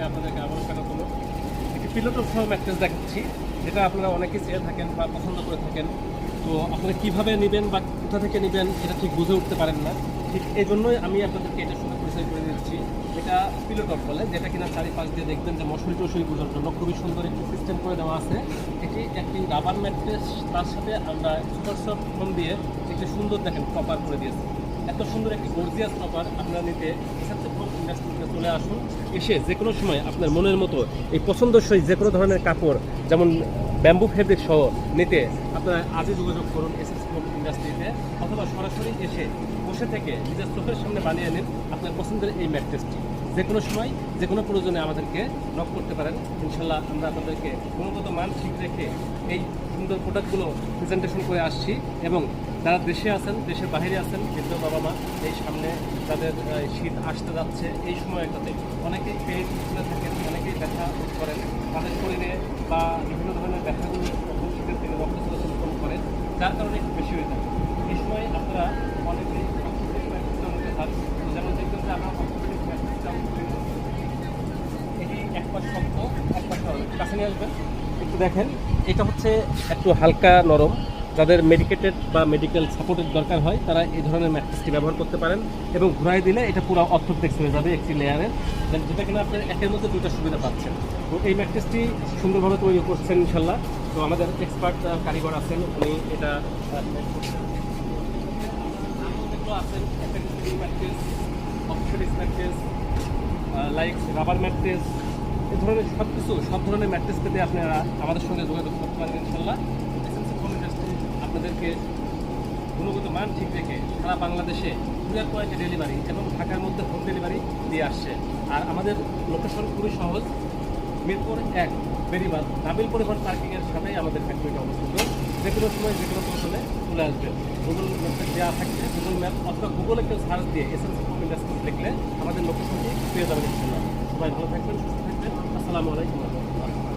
আপনাদেরকে আবারও স্বাগতম। একটি পিলোটো সহ ম্যাট্রেস দেখাচ্ছি, যেটা আপনারা অনেকেই চেয়ে থাকেন বা পছন্দ করে থাকেন। তো আপনারা কীভাবে নেবেন বা কোথা থেকে নেবেন এটা ঠিক বুঝে উঠতে পারেন না। ঠিক এই জন্যই আমি আপনাদেরকে এটার সঙ্গে পরিচয় করে দিচ্ছি। এটা পিলোটপ বলে, যেটা কিনা চারিপাশ দিয়ে দেখবেন যে মশুরি টশুরি বোঝার জন্য খুবই সুন্দর একটি সিস্টেম করে দেওয়া আছে। এটি একটি রাবার ম্যাট্রেস, তার সাথে আমরা সুপার সফট ফোম দিয়ে একটি সুন্দর দেখেন কভার করে দিয়েছি। এত সুন্দর একটি গর্জিয়াস কভার আপনারা নিতে এসএমসি ফোম ইন্ডাস্ট্রিতে চলে আসুন। এসে যে কোনো সময় আপনার মনের মতো এই পছন্দসই যে কোনো ধরনের কাপড়, যেমন ব্যাম্বু ফেব্রিক সহ নিতে আপনারা আজই যোগাযোগ করুন এসএমসি ফোম ইন্ডাস্ট্রিতে, অথবা সরাসরি এসে বসে থেকে নিজের চোখের সামনে বানিয়ে নিন আপনার পছন্দের এই ম্যাট্রেসটি। যে কোনো সময় যে কোনো প্রয়োজনে আমাদেরকে নক করতে পারেন। ইনশাল্লাহ আমরা আপনাদেরকে গুণগত মান ঠিক রেখে এই সুন্দর প্রোডাক্টগুলো প্রেজেন্টেশন করে আসছি। এবং যারা দেশে আছেন, দেশের বাইরে আছেন, বৃদ্ধ বাবা মা, এই সামনে তাদের শীত আসতে যাচ্ছে, এই সময়টাতে অনেকেই পেট ফুলে থাকেন, অনেকেই ব্যথা বোধ করেন তাদের শরীরে, বা বিভিন্ন ধরনের ব্যথাগুলো শীতের দিনে রক্ত চলাচল কম করে, যার কারণে একটু বেশি হয়ে থাকে। এই সময় আপনারা অনেকেই নিতে চান, যেমন দেখবেন যে আমরা এটি এক পাশ শক্ত, এক পাশ নরম। কাছে নিয়ে আসবেন, একটু দেখেন। এটা হচ্ছে একটু হালকা নরম। যাদের মেডিকেটেড বা মেডিকেল সাপোর্টের দরকার হয় তারা এই ধরনের ম্যাট্রেসটি ব্যবহার করতে পারেন, এবং ঘুরাই দিলে এটা পুরো অর্থোপেডিক্স হয়ে যাবে একটি লেয়ারের, যেটা কিনা আপনি একের মধ্যে দুটো সুবিধা পাচ্ছেন। তো এই ম্যাট্রেসটি সুন্দরভাবে তৈরি করছেন ইনশাল্লাহ। তো আমাদের এক্সপার্ট কারিগর আছেন, উনি এটা আছেন mattress, orthopaedics mattress, like rubber mattress, এই ধরনের সব ধরনের ম্যাট্রেস পেতে আপনারা আমাদের সঙ্গে যোগাযোগ করতে পারেন ইনশাল্লাহ। এসএমসি ফোম ইন্ডাস্ট্রি আপনাদেরকে গুণগত মান ঠিক রেখে সারা বাংলাদেশে কুরিয়ার কোয়ালিটি ডেলিভারি এবং ঢাকার মধ্যে হোম ডেলিভারি দিয়ে আসছে। আর আমাদের লোকেশন খুবই সহজ, মিরপুর 1 বেরিবাদ নাবিল পরিবহন পার্কিংয়ের সাথেই আমাদের ফ্যাক্টরিটা অবস্থিত। যে কোনো সময় যে কোনো প্রয়োজনে চলে আসবেন। গুগল ম্যাপে দেওয়া থাকবে, গুগল ম্যাপ অথবা গুগলে কেউ সার্চ দিয়ে এসএমসি ফোম ইন্ডাস্ট্রি লিখলে আমাদের লোকেশনটি পেয়ে যাবেন ইনশাল্লাহ। সবাই ভালো থাকবেন, সুস্থ থাকবেন। আসসালামু আলাইকুম।